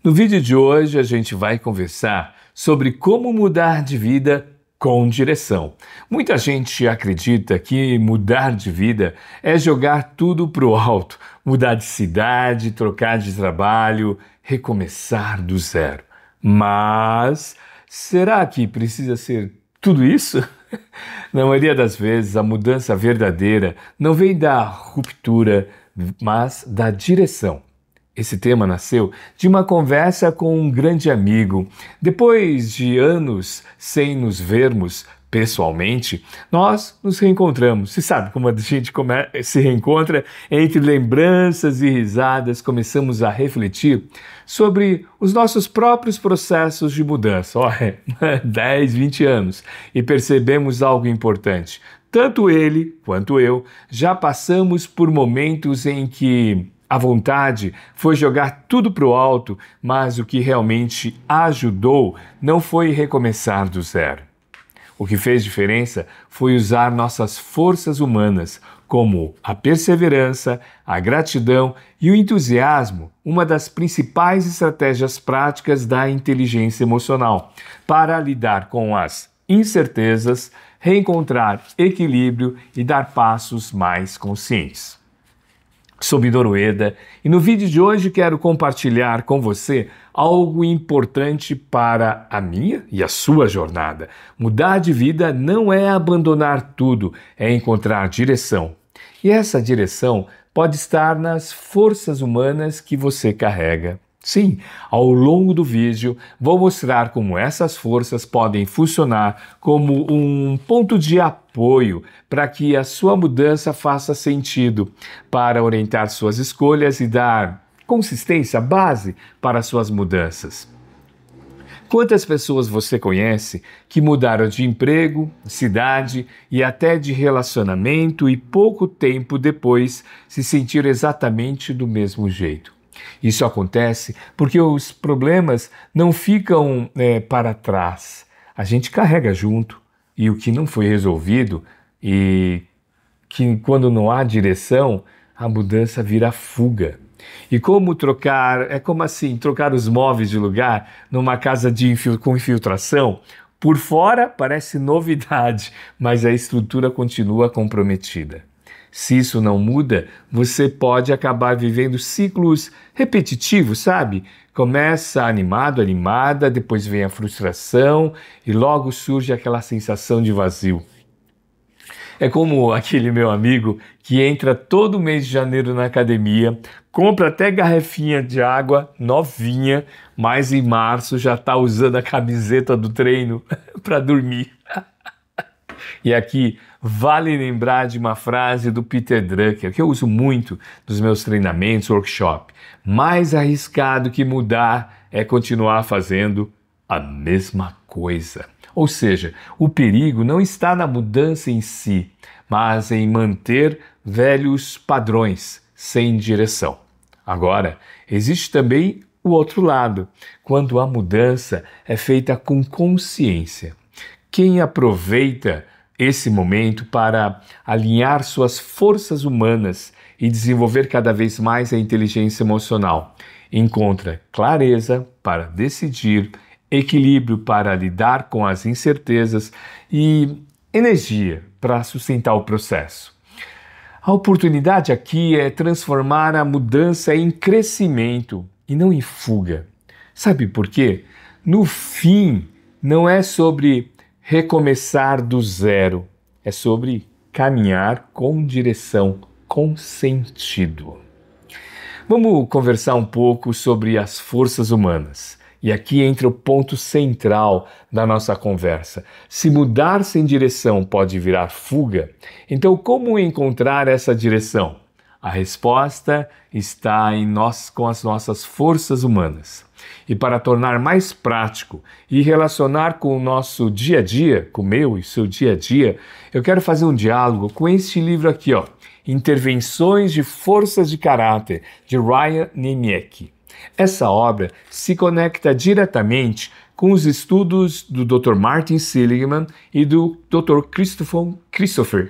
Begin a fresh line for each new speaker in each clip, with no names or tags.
No vídeo de hoje a gente vai conversar sobre como mudar de vida com direção. Muita gente acredita que mudar de vida é jogar tudo para o alto, mudar de cidade, trocar de trabalho, recomeçar do zero. Mas será que precisa ser tudo isso? Na maioria das vezes, a mudança verdadeira não vem da ruptura, mas da direção. Esse tema nasceu de uma conversa com um grande amigo. Depois de anos sem nos vermos pessoalmente, nós nos reencontramos. Você sabe como a gente se reencontra? Entre lembranças e risadas, começamos a refletir sobre os nossos próprios processos de mudança. 10, 20 anos. E percebemos algo importante. Tanto ele quanto eu já passamos por momentos em que a vontade foi jogar tudo para o alto, mas o que realmente ajudou não foi recomeçar do zero. O que fez diferença foi usar nossas forças humanas, como a perseverança, a gratidão e o entusiasmo, uma das principais estratégias práticas da inteligência emocional, para lidar com as incertezas, reencontrar equilíbrio e dar passos mais conscientes. Sou Midor Ueda e no vídeo de hoje quero compartilhar com você algo importante para a minha e a sua jornada. Mudar de vida não é abandonar tudo, é encontrar direção. E essa direção pode estar nas forças humanas que você carrega. Sim, ao longo do vídeo vou mostrar como essas forças podem funcionar como um ponto de apoio para que a sua mudança faça sentido, para orientar suas escolhas e dar consistência, base para suas mudanças. Quantas pessoas você conhece que mudaram de emprego, cidade e até de relacionamento e pouco tempo depois se sentiram exatamente do mesmo jeito? Isso acontece porque os problemas não ficam para trás. A gente carrega junto e o que não foi resolvido e que quando não há direção, a mudança vira fuga. E como trocar, trocar os móveis de lugar numa casa com infiltração? Por fora parece novidade, mas a estrutura continua comprometida. Se isso não muda, você pode acabar vivendo ciclos repetitivos, sabe? Começa animado, animada, depois vem a frustração e logo surge aquela sensação de vazio. É como aquele meu amigo que entra todo mês de janeiro na academia, compra até garrafinha de água novinha, mas em março já está usando a camiseta do treino para dormir. E aqui vale lembrar de uma frase do Peter Drucker, que eu uso muito nos meus treinamentos, workshop. Mais arriscado que mudar é continuar fazendo a mesma coisa. Ou seja, o perigo não está na mudança em si, mas em manter velhos padrões sem direção. Agora, existe também o outro lado, quando a mudança é feita com consciência. Quem aproveita esse momento para alinhar suas forças humanas e desenvolver cada vez mais a inteligência emocional, encontra clareza para decidir, equilíbrio para lidar com as incertezas e energia para sustentar o processo. A oportunidade aqui é transformar a mudança em crescimento e não em fuga. Sabe por quê? No fim, não é sobre recomeçar do zero, é sobre caminhar com direção, com sentido. Vamos conversar um pouco sobre as forças humanas. E aqui entra o ponto central da nossa conversa. Se mudar sem direção pode virar fuga, então como encontrar essa direção? A resposta está em nós com as nossas forças humanas. E para tornar mais prático e relacionar com o nosso dia a dia, com o meu e seu dia a dia, eu quero fazer um diálogo com este livro aqui, Intervenções de Forças de Caráter, de Ryan Niemiecki. Essa obra se conecta diretamente com os estudos do Dr. Martin Seligman e do Dr. Christopher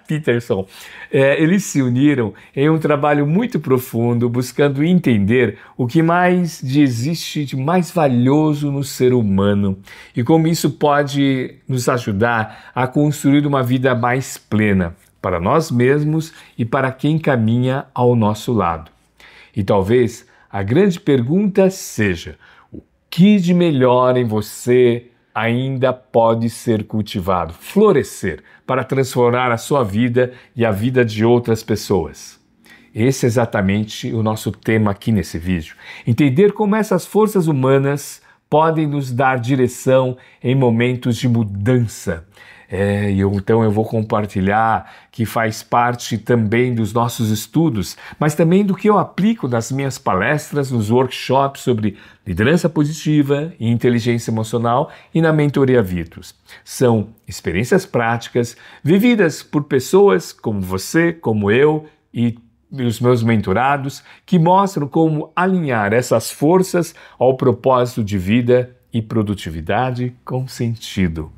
Peterson, eles se uniram em um trabalho muito profundo, buscando entender o que mais existe de mais valioso no ser humano e como isso pode nos ajudar a construir uma vida mais plena para nós mesmos e para quem caminha ao nosso lado. E talvez a grande pergunta seja: o que de melhor em você ainda pode ser cultivado, florescer, para transformar a sua vida e a vida de outras pessoas? Esse é exatamente o nosso tema aqui nesse vídeo. Entender como essas forças humanas podem nos dar direção em momentos de mudança. Então eu vou compartilhar que faz parte também dos nossos estudos, mas também do que eu aplico nas minhas palestras, nos workshops sobre liderança positiva e inteligência emocional e na mentoria Virtus. São experiências práticas vividas por pessoas como você, como eu e os meus mentorados, que mostram como alinhar essas forças ao propósito de vida e produtividade com sentido.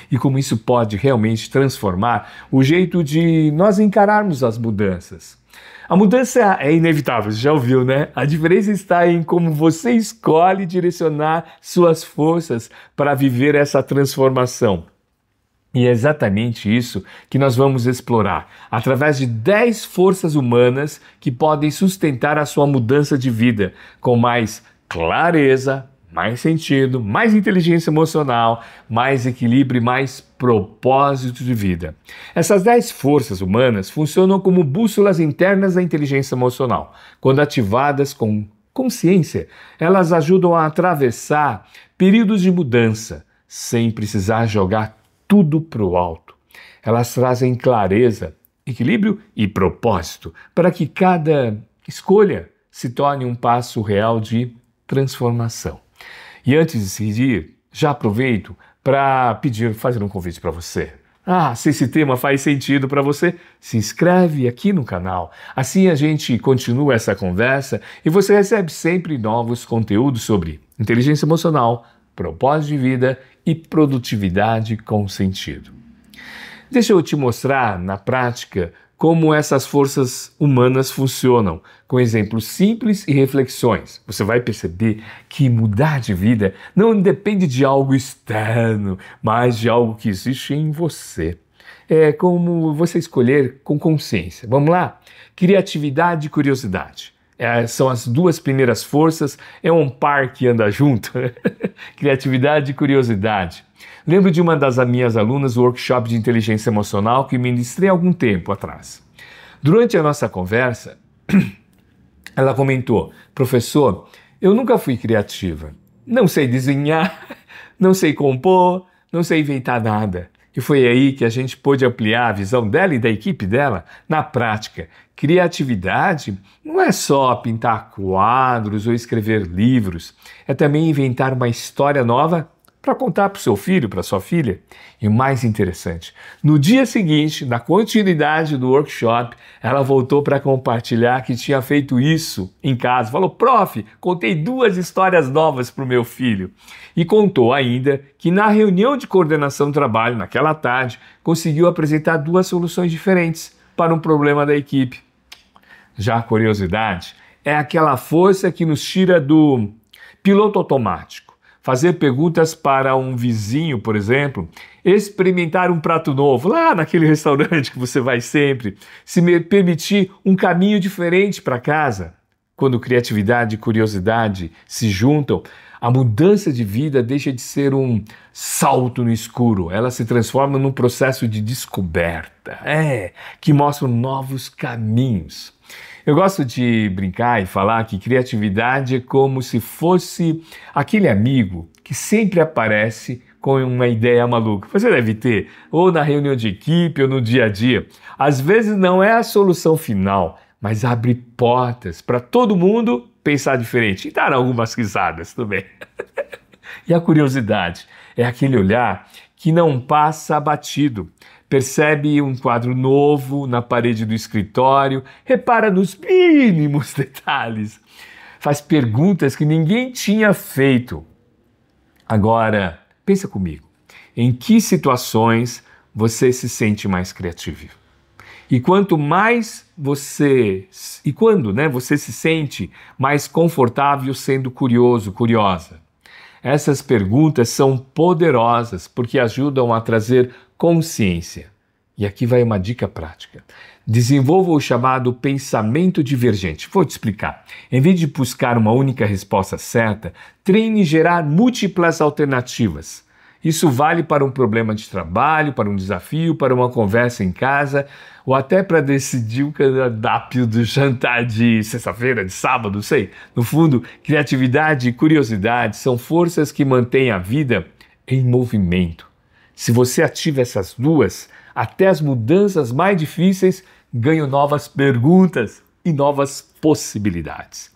E como isso pode realmente transformar o jeito de nós encararmos as mudanças. A mudança é inevitável, você já ouviu, né? A diferença está em como você escolhe direcionar suas forças para viver essa transformação. E é exatamente isso que nós vamos explorar, através de 10 forças humanas que podem sustentar a sua mudança de vida com mais clareza, mais sentido, mais inteligência emocional, mais equilíbrio e mais propósito de vida. Essas 10 forças humanas funcionam como bússolas internas da inteligência emocional. Quando ativadas com consciência, elas ajudam a atravessar períodos de mudança, sem precisar jogar tudo para o alto. Elas trazem clareza, equilíbrio e propósito, para que cada escolha se torne um passo real de transformação. E antes de seguir, já aproveito para fazer um convite para você. Se esse tema faz sentido para você, se inscreve aqui no canal. Assim a gente continua essa conversa e você recebe sempre novos conteúdos sobre inteligência emocional, propósito de vida e produtividade com sentido. Deixa eu te mostrar na prática como essas forças humanas funcionam, com exemplos simples e reflexões. Você vai perceber que mudar de vida não depende de algo externo, mas de algo que existe em você. É como você escolher com consciência. Vamos lá? Criatividade e curiosidade. São as duas primeiras forças, é um par que anda junto. Criatividade e curiosidade. Lembro de uma das minhas alunas do workshop de inteligência emocional que ministrei há algum tempo atrás. Durante a nossa conversa, ela comentou: professor, eu nunca fui criativa. Não sei desenhar, não sei compor, não sei inventar nada. E foi aí que a gente pôde ampliar a visão dela e da equipe dela na prática. Criatividade não é só pintar quadros ou escrever livros, é também inventar uma história nova para contar para o seu filho, para sua filha. E o mais interessante, no dia seguinte, na continuidade do workshop, ela voltou para compartilhar que tinha feito isso em casa. Falou: prof, contei 2 histórias novas para o meu filho. E contou ainda que na reunião de coordenação do trabalho, naquela tarde, conseguiu apresentar 2 soluções diferentes para um problema da equipe. Já a curiosidade é aquela força que nos tira do piloto automático. Fazer perguntas para um vizinho, por exemplo, experimentar um prato novo lá naquele restaurante que você vai sempre, se permitir um caminho diferente para casa. Quando criatividade e curiosidade se juntam, a mudança de vida deixa de ser um salto no escuro, ela se transforma num processo de descoberta, que mostra novos caminhos. Eu gosto de brincar e falar que criatividade é como se fosse aquele amigo que sempre aparece com uma ideia maluca. Você deve ter, ou na reunião de equipe, ou no dia a dia. Às vezes não é a solução final, mas abre portas para todo mundo pensar diferente e dar algumas risadas também. E a curiosidade é aquele olhar que não passa batido. Percebe um quadro novo na parede do escritório, repara nos mínimos detalhes, faz perguntas que ninguém tinha feito. Agora, pensa comigo, em que situações você se sente mais criativo? E quanto mais você... E quando, né, você se sente mais confortável sendo curioso, curiosa? Essas perguntas são poderosas porque ajudam a trazer consciência. E aqui vai uma dica prática. Desenvolva o chamado pensamento divergente. Vou te explicar. Em vez de buscar uma única resposta certa, treine gerar múltiplas alternativas. Isso vale para um problema de trabalho, para um desafio, para uma conversa em casa, ou até para decidir o cardápio do jantar de sexta-feira, de sábado, sei. No fundo, criatividade e curiosidade são forças que mantêm a vida em movimento. Se você ativa essas duas, até as mudanças mais difíceis ganham novas perguntas e novas possibilidades.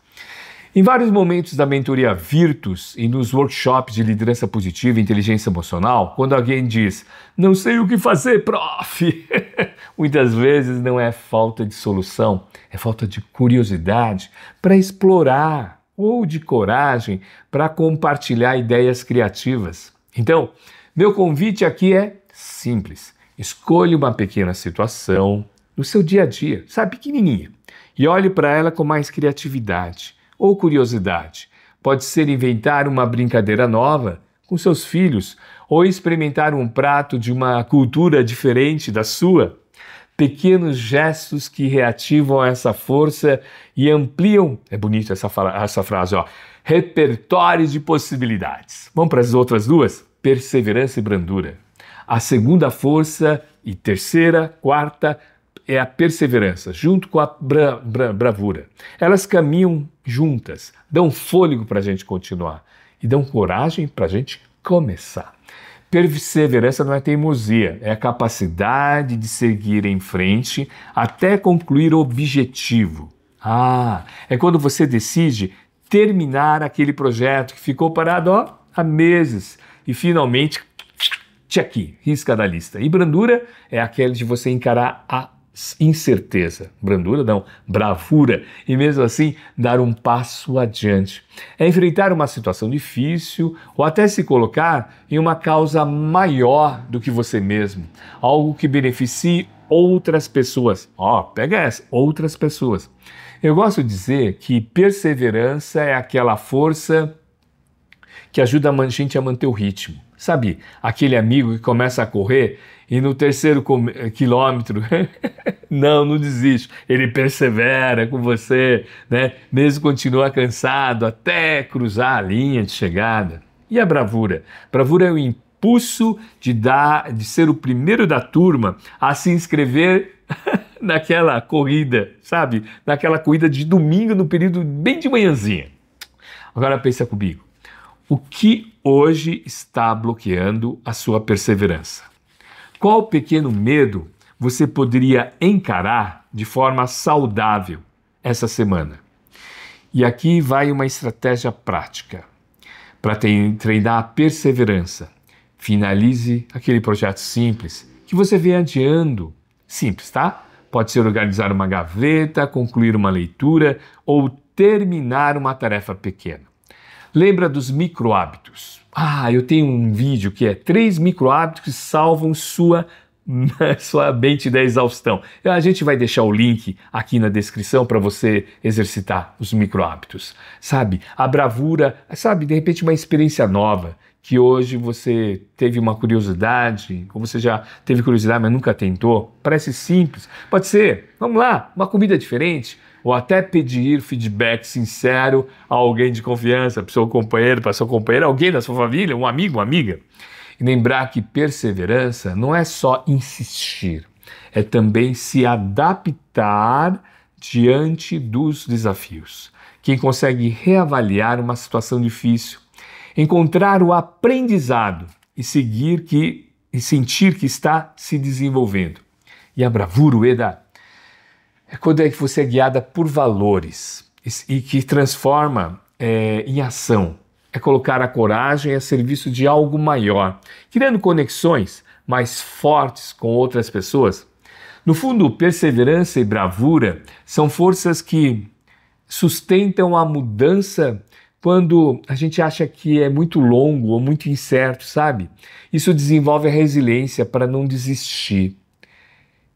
Em vários momentos da mentoria Virtus e nos workshops de liderança positiva e inteligência emocional, quando alguém diz, não sei o que fazer, prof, muitas vezes não é falta de solução, é falta de curiosidade para explorar ou de coragem para compartilhar ideias criativas. Então, meu convite aqui é simples. Escolha uma pequena situação no seu dia a dia, sabe, pequenininha, e olhe para ela com mais criatividade ou curiosidade. Pode ser inventar uma brincadeira nova com seus filhos ou experimentar um prato de uma cultura diferente da sua. Pequenos gestos que reativam essa força e ampliam, é bonita essa frase, ó, repertórios de possibilidades. Vamos para as outras duas? Perseverança e brandura. A segunda força e terceira, quarta, é a perseverança, junto com a bravura. Elas caminham juntas, dão fôlego para a gente continuar e dão coragem para a gente começar. Perseverança não é teimosia, é a capacidade de seguir em frente até concluir o objetivo. É quando você decide terminar aquele projeto que ficou parado há meses e finalmente, aqui, risca da lista. E brandura é aquela de você encarar a incerteza, brandura não, bravura, e mesmo assim dar um passo adiante. É enfrentar uma situação difícil ou até se colocar em uma causa maior do que você mesmo, algo que beneficie outras pessoas. Pega essa, outras pessoas. Eu gosto de dizer que perseverança é aquela força que ajuda a gente a manter o ritmo. Sabe, aquele amigo que começa a correr e no terceiro quilômetro, não desiste, ele persevera com você, né? Mesmo continua cansado até cruzar a linha de chegada. E a bravura? Bravura é o impulso de ser o primeiro da turma a se inscrever naquela corrida, sabe? Naquela corrida de domingo no período bem de manhãzinha. Agora pensa comigo. O que hoje está bloqueando a sua perseverança? Qual pequeno medo você poderia encarar de forma saudável essa semana? E aqui vai uma estratégia prática para treinar a perseverança. Finalize aquele projeto simples que você vem adiando. Simples, tá? Pode ser organizar uma gaveta, concluir uma leitura ou terminar uma tarefa pequena. Lembra dos micro-hábitos? Eu tenho um vídeo que é 3 micro-hábitos que salvam sua mente da exaustão. A gente vai deixar o link aqui na descrição para você exercitar os micro-hábitos. Sabe, a bravura, sabe, de repente uma experiência nova, que hoje você teve uma curiosidade, ou você já teve curiosidade, mas nunca tentou. Parece simples. Pode ser, vamos lá, uma comida diferente, ou até pedir feedback sincero a alguém de confiança, para o seu companheiro, para a sua companheira, alguém da sua família, um amigo, uma amiga. E lembrar que perseverança não é só insistir, é também se adaptar diante dos desafios. Quem consegue reavaliar uma situação difícil, encontrar o aprendizado e sentir que está se desenvolvendo. E a bravura, Ueda, é quando é que você é guiada por valores e que transforma em ação. É colocar a coragem a serviço de algo maior, criando conexões mais fortes com outras pessoas. No fundo, perseverança e bravura são forças que sustentam a mudança quando a gente acha que é muito longo ou muito incerto, sabe? Isso desenvolve a resiliência para não desistir.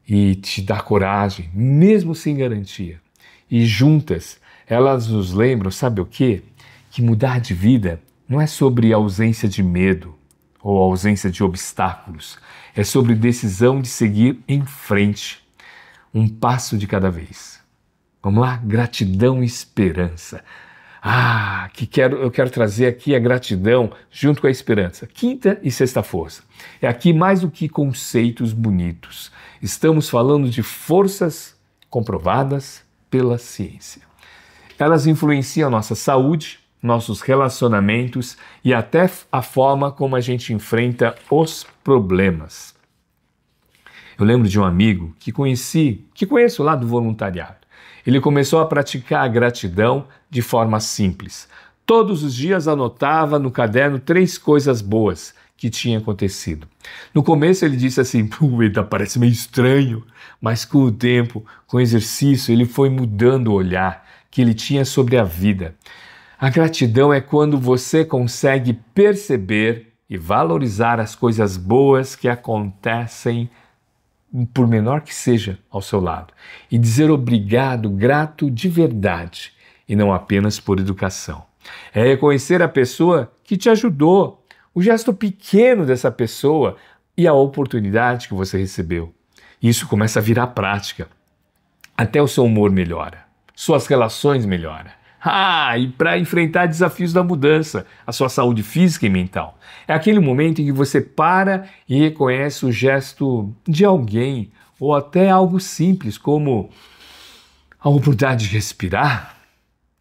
e te dá coragem, mesmo sem garantia. E juntas, elas nos lembram, sabe o quê? Que mudar de vida não é sobre ausência de medo ou ausência de obstáculos. É sobre decisão de seguir em frente, um passo de cada vez. Vamos lá? Gratidão e esperança. Eu quero trazer aqui a gratidão junto com a esperança. Quinta e sexta força. É aqui mais do que conceitos bonitos. Estamos falando de forças comprovadas pela ciência. Elas influenciam nossa saúde, nossos relacionamentos e até a forma como a gente enfrenta os problemas. Eu lembro de um amigo que conheço lá do voluntariado. Ele começou a praticar a gratidão de forma simples. Todos os dias anotava no caderno 3 coisas boas que tinham acontecido. No começo ele disse assim, parece meio estranho, mas com o tempo, com o exercício, ele foi mudando o olhar que ele tinha sobre a vida. A gratidão é quando você consegue perceber e valorizar as coisas boas que acontecem, por menor que seja, ao seu lado, e dizer obrigado, grato de verdade, e não apenas por educação. É reconhecer a pessoa que te ajudou, o gesto pequeno dessa pessoa e a oportunidade que você recebeu. Isso começa a virar prática. Até o seu humor melhora, suas relações melhoram. E para enfrentar desafios da mudança, a sua saúde física e mental. É aquele momento em que você para e reconhece o gesto de alguém, ou até algo simples, como a oportunidade de respirar.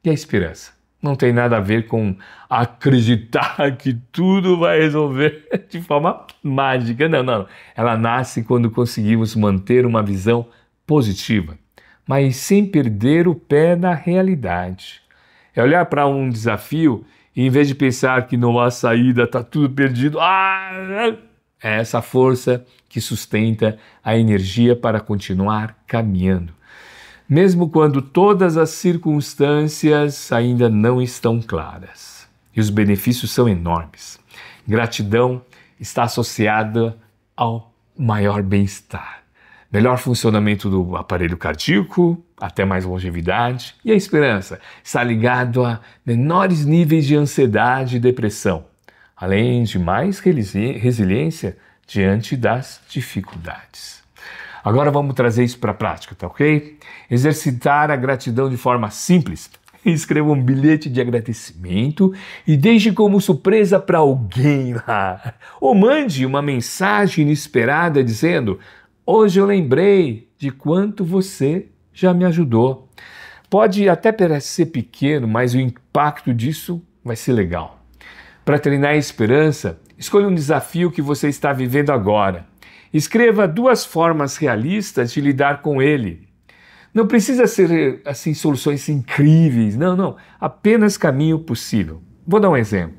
E a esperança não tem nada a ver com acreditar que tudo vai resolver de forma mágica. Não. Ela nasce quando conseguimos manter uma visão positiva, mas sem perder o pé na realidade. É olhar para um desafio e, em vez de pensar que não há saída, está tudo perdido, é essa força que sustenta a energia para continuar caminhando, mesmo quando todas as circunstâncias ainda não estão claras. E os benefícios são enormes. Gratidão está associada ao maior bem-estar, melhor funcionamento do aparelho cardíaco, até mais longevidade. E a esperança está ligado a menores níveis de ansiedade e depressão, além de mais resiliência diante das dificuldades. Agora vamos trazer isso para a prática, tá ok? Exercitar a gratidão de forma simples. Escreva um bilhete de agradecimento e deixe como surpresa para alguém lá. Ou mande uma mensagem inesperada dizendo: hoje eu lembrei de quanto você já me ajudou. Pode até parecer pequeno, mas o impacto disso vai ser legal. Para treinar a esperança, escolha um desafio que você está vivendo agora. Escreva 2 formas realistas de lidar com ele. Não precisa ser assim soluções incríveis, não. Apenas caminho possível. Vou dar um exemplo.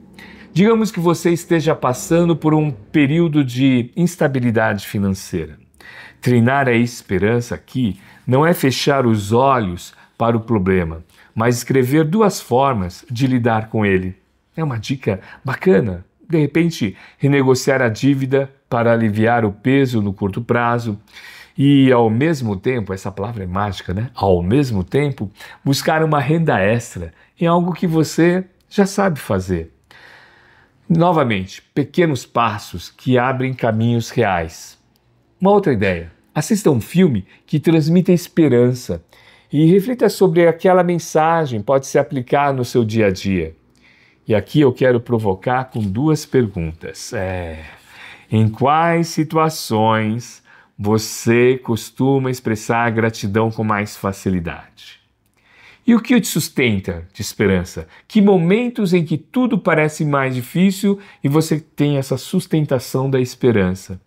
Digamos que você esteja passando por um período de instabilidade financeira. Treinar a esperança aqui não é fechar os olhos para o problema, mas escrever 2 formas de lidar com ele. É uma dica bacana. De repente, renegociar a dívida para aliviar o peso no curto prazo e, ao mesmo tempo, essa palavra é mágica, né? Ao mesmo tempo, buscar uma renda extra em algo que você já sabe fazer. Novamente, pequenos passos que abrem caminhos reais. Uma outra ideia: assista um filme que transmita esperança e reflita sobre aquela mensagem, pode se aplicar no seu dia a dia. E aqui eu quero provocar com 2 perguntas. Em quais situações você costuma expressar gratidão com mais facilidade? E o que te sustenta de esperança? Que momentos em que tudo parece mais difícil e você tem essa sustentação da esperança?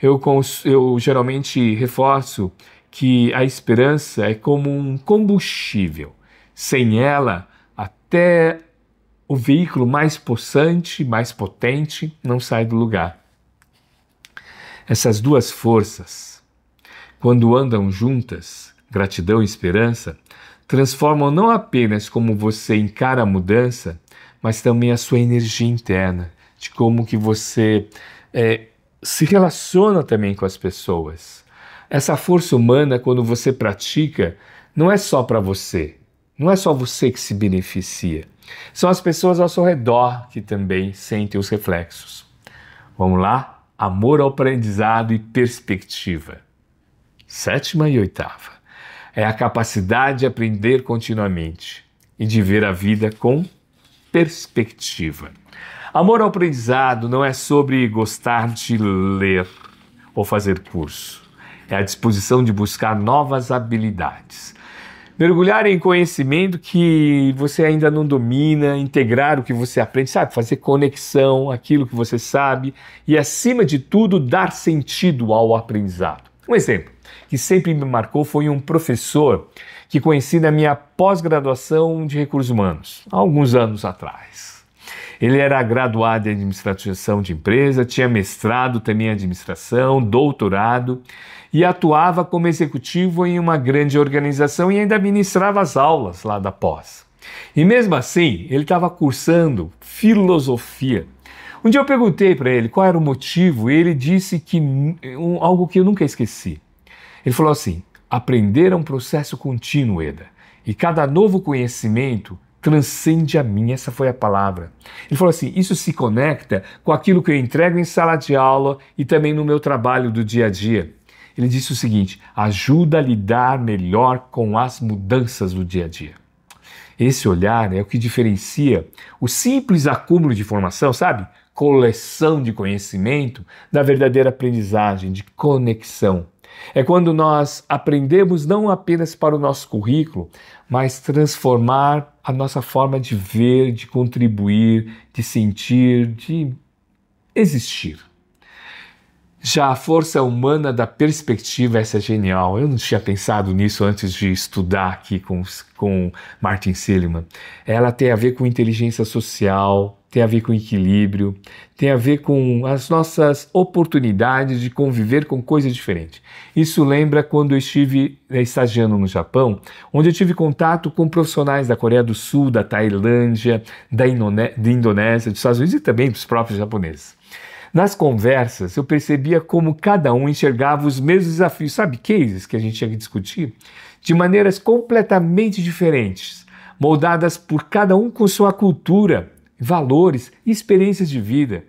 Eu geralmente reforço que a esperança é como um combustível. Sem ela, até o veículo mais possante, mais potente, não sai do lugar. Essas 2 forças, quando andam juntas, gratidão e esperança, transformam não apenas como você encara a mudança, mas também a sua energia interna, de como que você se relaciona também com as pessoas. Essa força humana, quando você pratica, não é só para você. Não é só você que se beneficia. São as pessoas ao seu redor que também sentem os reflexos. Vamos lá? Amor ao aprendizado e perspectiva. 7ª e 8ª. É a capacidade de aprender continuamente e de ver a vida com perspectiva. Amor ao aprendizado não é sobre gostar de ler ou fazer curso. É a disposição de buscar novas habilidades. Mergulhar em conhecimento que você ainda não domina, integrar o que você aprende, sabe? Fazer conexão, aquilo que você sabe e, acima de tudo, dar sentido ao aprendizado. Um exemplo que sempre me marcou foi um professor que conheci na minha pós-graduação de recursos humanos, há alguns anos atrás. Ele era graduado em administração de empresa, tinha mestrado também em administração, doutorado e atuava como executivo em uma grande organização e ainda ministrava as aulas lá da pós. E mesmo assim, ele estava cursando filosofia. Um dia eu perguntei para ele qual era o motivo e ele disse que algo que eu nunca esqueci. Ele falou assim: aprender é um processo contínuo, Eda, e cada novo conhecimento transcende a mim. Essa foi a palavra. Ele falou assim: isso se conecta com aquilo que eu entrego em sala de aula e também no meu trabalho do dia a dia. Ele disse o seguinte: ajuda a lidar melhor com as mudanças do dia a dia. Esse olhar é o que diferencia o simples acúmulo de informação, sabe? Coleção de conhecimento, da verdadeira aprendizagem, de conexão. É quando nós aprendemos não apenas para o nosso currículo, mas transformar a nossa forma de ver, de contribuir, de sentir, de existir. Já a força humana da perspectiva, essa é genial. Eu não tinha pensado nisso antes de estudar aqui com Martin Seligman. Ela tem a ver com inteligência social, tem a ver com equilíbrio, tem a ver com as nossas oportunidades de conviver com coisas diferentes. Isso lembra quando eu estive estagiando no Japão, onde eu tive contato com profissionais da Coreia do Sul, da Tailândia, da Indonésia, dos Estados Unidos e também dos próprios japoneses. Nas conversas, eu percebia como cada um enxergava os mesmos desafios, sabe, cases que a gente tinha que discutir, de maneiras completamente diferentes, moldadas por cada um com sua cultura, valores e experiências de vida.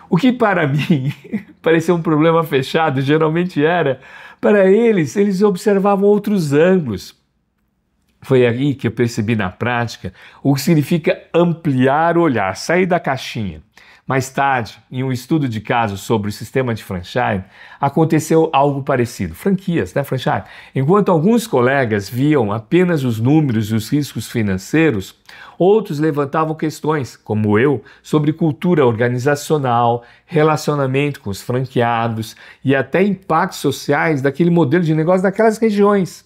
O que para mim parecia um problema fechado, geralmente era, para eles observavam outros ângulos. Foi aí que eu percebi na prática o que significa ampliar o olhar, sair da caixinha. Mais tarde, em um estudo de caso sobre o sistema de franchise, aconteceu algo parecido. Franquias, né, franchise? Enquanto alguns colegas viam apenas os números e os riscos financeiros, outros levantavam questões, como eu, sobre cultura organizacional, relacionamento com os franqueados e até impactos sociais daquele modelo de negócio daquelas regiões.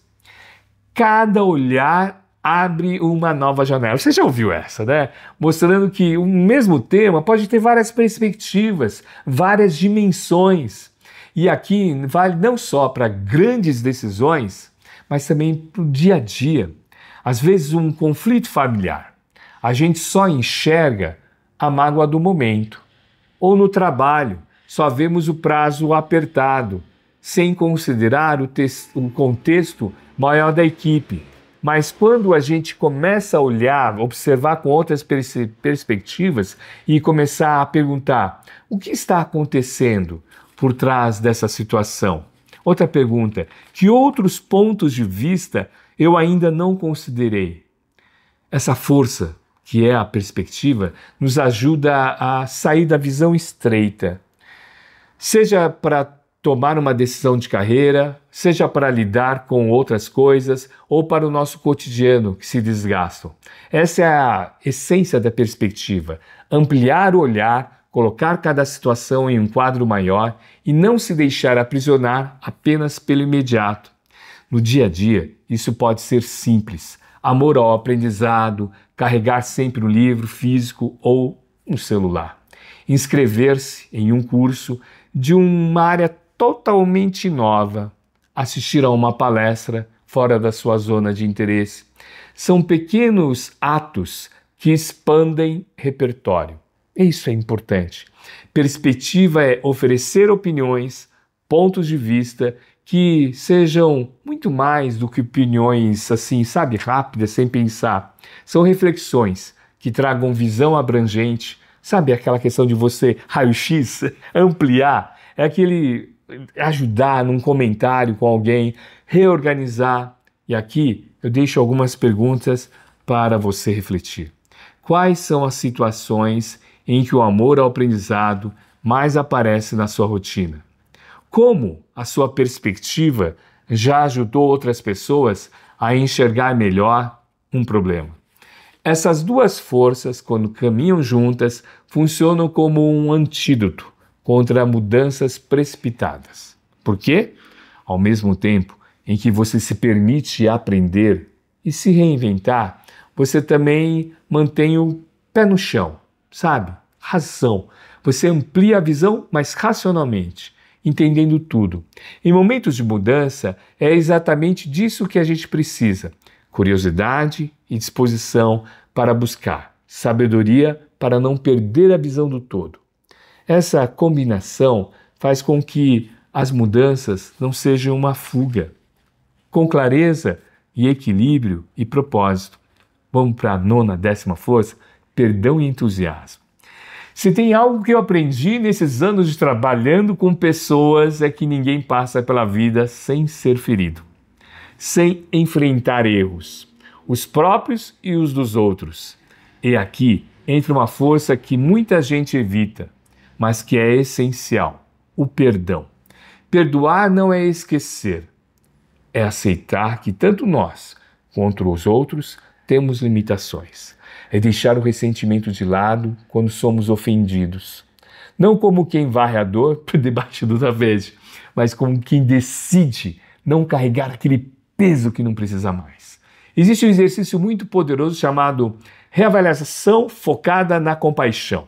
Cada olhar abre uma nova janela. Você já ouviu essa, né? Mostrando que o mesmo tema pode ter várias perspectivas, várias dimensões. E aqui vale não só para grandes decisões, mas também para o dia a dia. Às vezes um conflito familiar. A gente só enxerga a mágoa do momento. Ou no trabalho, só vemos o prazo apertado, sem considerar o contexto maior da equipe. Mas quando a gente começa a olhar, observar com outras perspectivas e começar a perguntar: o que está acontecendo por trás dessa situação? Outra pergunta: que outros pontos de vista eu ainda não considerei? Essa força, que é a perspectiva, nos ajuda a sair da visão estreita, seja para tomar uma decisão de carreira, seja para lidar com outras coisas ou para o nosso cotidiano que se desgastam. Essa é a essência da perspectiva, ampliar o olhar, colocar cada situação em um quadro maior e não se deixar aprisionar apenas pelo imediato. No dia a dia, isso pode ser simples, amor ao aprendizado, carregar sempre um livro físico ou um celular, inscrever-se em um curso de uma área totalmente nova, assistir a uma palestra fora da sua zona de interesse. São pequenos atos que expandem repertório. Isso é importante. Perspectiva é oferecer opiniões, pontos de vista que sejam muito mais do que opiniões assim, sabe, rápidas, sem pensar. São reflexões que tragam visão abrangente, sabe, aquela questão de você, raio-x, ampliar, é aquele ajudar num comentário com alguém, reorganizar. E aqui eu deixo algumas perguntas para você refletir. Quais são as situações em que o amor ao aprendizado mais aparece na sua rotina? Como a sua perspectiva já ajudou outras pessoas a enxergar melhor um problema? Essas duas forças, quando caminham juntas, funcionam como um antídoto contra mudanças precipitadas. Por quê? Ao mesmo tempo em que você se permite aprender e se reinventar, você também mantém o pé no chão, sabe? Razão. Você amplia a visão, mas racionalmente, entendendo tudo. Em momentos de mudança, é exatamente disso que a gente precisa. Curiosidade e disposição para buscar, sabedoria para não perder a visão do todo. Essa combinação faz com que as mudanças não sejam uma fuga. Com clareza e equilíbrio e propósito. Vamos para a nona, 10ª força, perdão e entusiasmo. Se tem algo que eu aprendi nesses anos de trabalhando com pessoas é que ninguém passa pela vida sem ser ferido, sem enfrentar erros, os próprios e os dos outros. E aqui entra uma força que muita gente evita, mas que é essencial, o perdão. Perdoar não é esquecer, é aceitar que tanto nós quanto os outros temos limitações. É deixar o ressentimento de lado quando somos ofendidos. Não como quem varre a dor por debaixo do tapete, mas como quem decide não carregar aquele peso que não precisa mais. Existe um exercício muito poderoso chamado reavaliação focada na compaixão.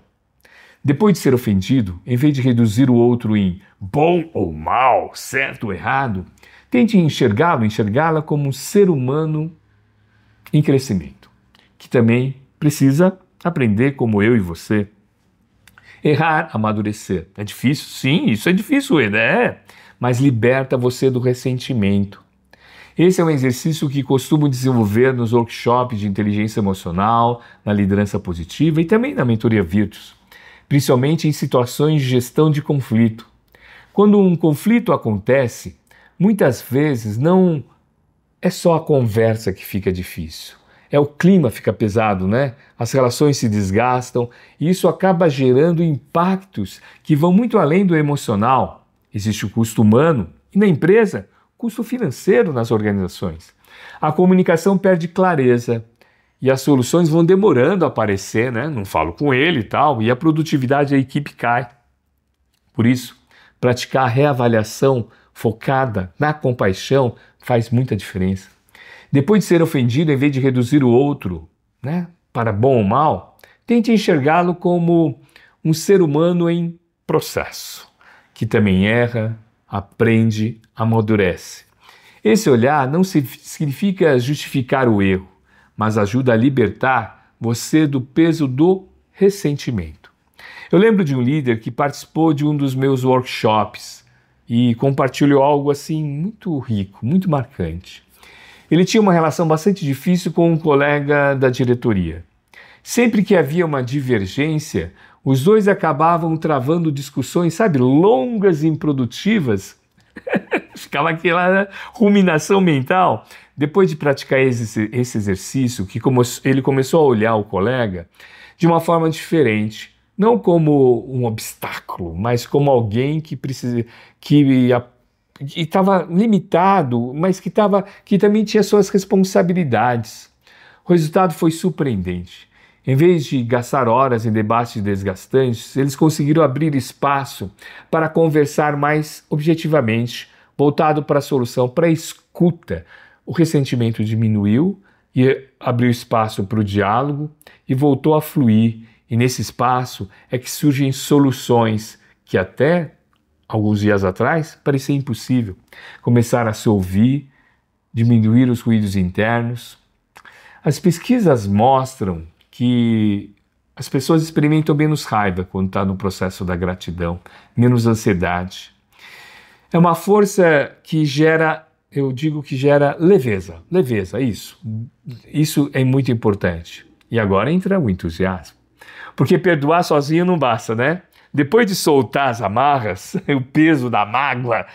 Depois de ser ofendido, em vez de reduzir o outro em bom ou mal, certo ou errado, tente enxergá-la como um ser humano em crescimento, que também precisa aprender como eu e você. Errar, amadurecer. É difícil? Sim, isso é difícil, né? Mas liberta você do ressentimento. Esse é um exercício que costumo desenvolver nos workshops de inteligência emocional, na liderança positiva e também na mentoria Virtus, principalmente em situações de gestão de conflito. Quando um conflito acontece, muitas vezes não é só a conversa que fica difícil. O clima fica pesado, né? As relações se desgastam e isso acaba gerando impactos que vão muito além do emocional. Existe o custo humano e na empresa, custo financeiro nas organizações. A comunicação perde clareza e as soluções vão demorando a aparecer, né? Não falo com ele e tal, e a produtividade da equipe cai. Por isso, praticar a reavaliação focada na compaixão faz muita diferença. Depois de ser ofendido, em vez de reduzir o outro, né, para bom ou mal, tente enxergá-lo como um ser humano em processo, que também erra, aprende, amadurece. Esse olhar não significa justificar o erro, mas ajuda a libertar você do peso do ressentimento. Eu lembro de um líder que participou de um dos meus workshops e compartilhou algo assim muito rico, muito marcante. Ele tinha uma relação bastante difícil com um colega da diretoria. Sempre que havia uma divergência, os dois acabavam travando discussões, sabe, longas e improdutivas. Ficava aquela ruminação mental. Depois de praticar esse exercício, ele começou a olhar o colega de uma forma diferente, não como um obstáculo, mas como alguém que estava limitado, mas que também tinha suas responsabilidades. O resultado foi surpreendente. Em vez de gastar horas em debates desgastantes, eles conseguiram abrir espaço para conversar mais objetivamente, voltado para a solução, para a escuta. O ressentimento diminuiu e abriu espaço para o diálogo e voltou a fluir. E nesse espaço é que surgem soluções que até alguns dias atrás parecia impossível. Começar a se ouvir, diminuir os ruídos internos. As pesquisas mostram que as pessoas experimentam menos raiva quando está no processo da gratidão, menos ansiedade. É uma força que gera, eu digo que gera leveza. Leveza, isso. Isso é muito importante. E agora entra o entusiasmo. Porque perdoar sozinho não basta, né? Depois de soltar as amarras, o peso da mágoa,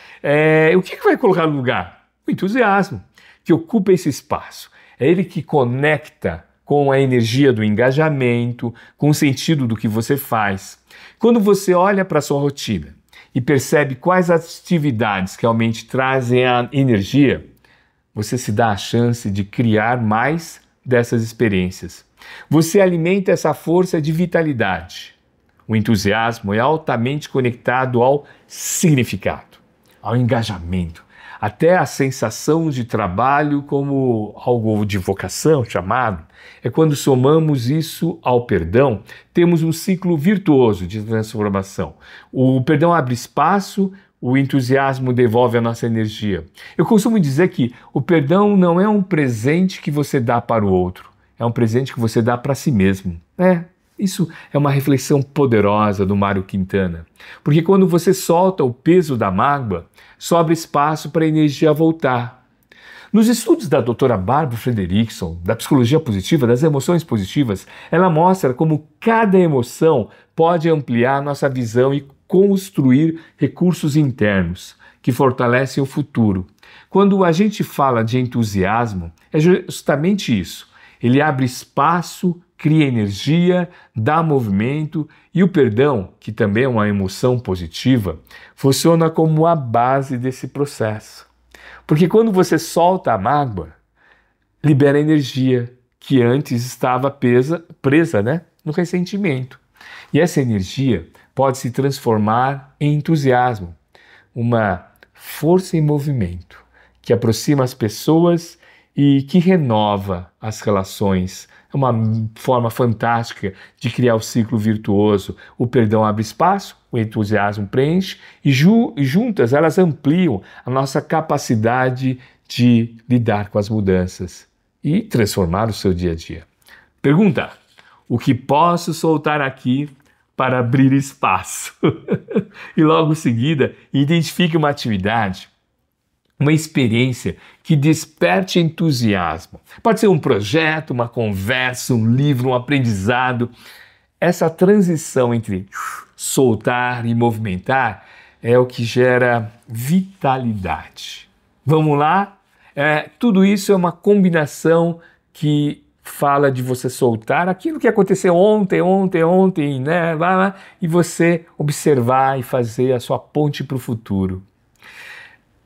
o que vai colocar no lugar? O entusiasmo, que ocupa esse espaço. É ele que conecta com a energia do engajamento, com o sentido do que você faz. Quando você olha para a sua rotina e percebe quais atividades realmente trazem a energia, você se dá a chance de criar mais dessas experiências. Você alimenta essa força de vitalidade. O entusiasmo é altamente conectado ao significado, ao engajamento, até a sensação de trabalho como algo de vocação, chamado. É quando somamos isso ao perdão, temos um ciclo virtuoso de transformação. O perdão abre espaço, o entusiasmo devolve a nossa energia. Eu costumo dizer que o perdão não é um presente que você dá para o outro, é um presente que você dá para si mesmo. Isso é uma reflexão poderosa do Mário Quintana. Porque quando você solta o peso da mágoa, sobra espaço para a energia voltar. Nos estudos da doutora Barbara Fredrickson, da psicologia positiva, das emoções positivas, ela mostra como cada emoção pode ampliar nossa visão e construir recursos internos que fortalecem o futuro. Quando a gente fala de entusiasmo, é justamente isso. Ele abre espaço, cria energia, dá movimento, e o perdão, que também é uma emoção positiva, funciona como a base desse processo. Porque quando você solta a mágoa, libera energia que antes estava presa, no ressentimento. E essa energia pode se transformar em entusiasmo, uma força em movimento que aproxima as pessoas e que renova as relações. É uma forma fantástica de criar o ciclo virtuoso. O perdão abre espaço, o entusiasmo preenche e juntas elas ampliam a nossa capacidade de lidar com as mudanças e transformar o seu dia a dia. Pergunta: o que posso soltar aqui para abrir espaço? E logo em seguida, identifique uma atividade, uma experiência que desperte entusiasmo. Pode ser um projeto, uma conversa, um livro, um aprendizado. Essa transição entre soltar e movimentar é o que gera vitalidade. Vamos lá? Tudo isso é uma combinação que fala de você soltar aquilo que aconteceu ontem, né? Vai lá, e você observar e fazer a sua ponte para o futuro.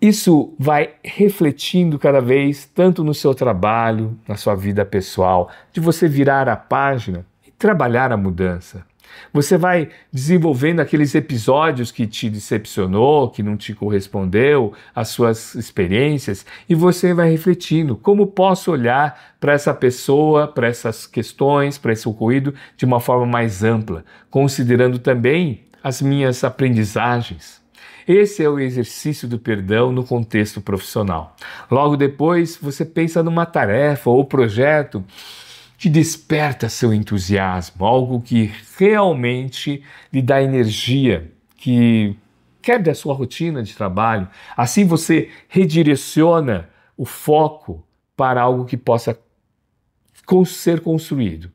Isso vai refletindo cada vez, tanto no seu trabalho, na sua vida pessoal, de você virar a página e trabalhar a mudança. Você vai desenvolvendo aqueles episódios que te decepcionou, que não te correspondeu, as suas experiências, e você vai refletindo como posso olhar para essa pessoa, para essas questões, para esse ocorrido de uma forma mais ampla, considerando também as minhas aprendizagens. Esse é o exercício do perdão no contexto profissional. Logo depois, você pensa numa tarefa ou projeto que desperta seu entusiasmo, algo que realmente lhe dá energia, que quebra a sua rotina de trabalho. Assim você redireciona o foco para algo que possa ser construído.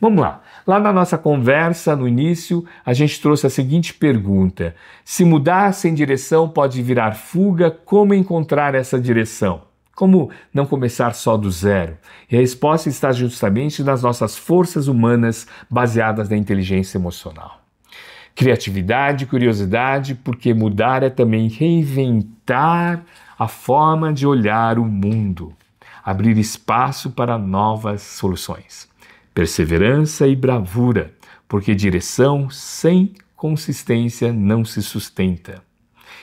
Vamos lá. Lá na nossa conversa, no início, a gente trouxe a seguinte pergunta: se mudar sem direção pode virar fuga, como encontrar essa direção? Como não começar só do zero? E a resposta está justamente nas nossas forças humanas baseadas na inteligência emocional. Criatividade, curiosidade, porque mudar é também reinventar a forma de olhar o mundo, abrir espaço para novas soluções. Perseverança e bravura, porque direção sem consistência não se sustenta.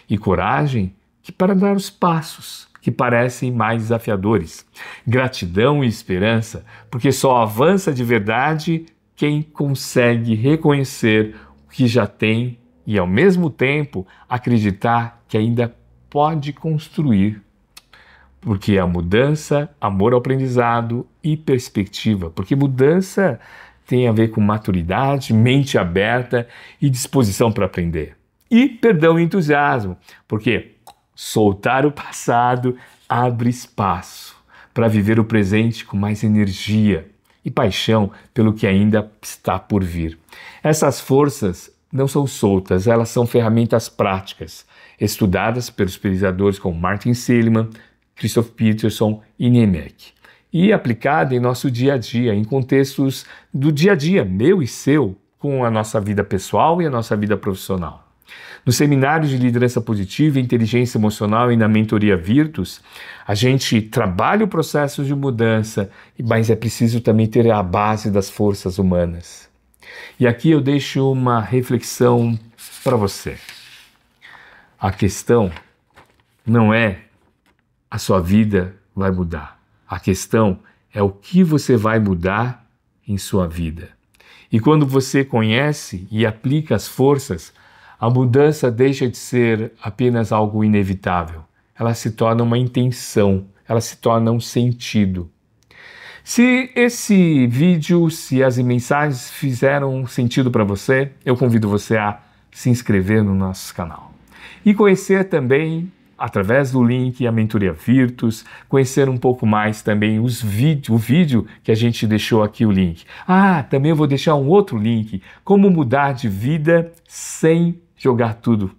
E coragem, que para dar os passos que parecem mais desafiadores. Gratidão e esperança, porque só avança de verdade quem consegue reconhecer o que já tem e, ao mesmo tempo, acreditar que ainda pode construir. Porque a mudança, amor ao aprendizado e perspectiva. Porque mudança tem a ver com maturidade, mente aberta e disposição para aprender. E perdão e entusiasmo. Porque Soltar o passado abre espaço para viver o presente com mais energia e paixão pelo que ainda está por vir. Essas forças não são soltas, elas são ferramentas práticas, estudadas pelos pesquisadores como Martin Seligman, Christoph Peterson e Niemek, e aplicada em nosso dia a dia, em contextos do dia a dia, meu e seu, com a nossa vida pessoal e a nossa vida profissional. No seminário de liderança positiva, inteligência emocional e na mentoria Virtus, a gente trabalha o processo de mudança, mas é preciso também ter a base das forças humanas. E aqui eu deixo uma reflexão para você. A questão não é a sua vida vai mudar. A questão é o que você vai mudar em sua vida. E quando você conhece e aplica as forças, a mudança deixa de ser apenas algo inevitável. Ela se torna uma intenção, ela se torna um sentido. Se esse vídeo, se as mensagens fizeram sentido para você, eu convido você a se inscrever no nosso canal. E conhecer também, através do link, a mentoria Virtus, conhecer um pouco mais também o vídeo que a gente deixou aqui o link. Também eu vou deixar um outro link, como mudar de vida sem jogar tudo.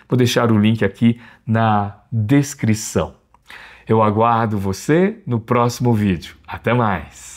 Vou deixar o link aqui na descrição. Eu aguardo você no próximo vídeo. Até mais!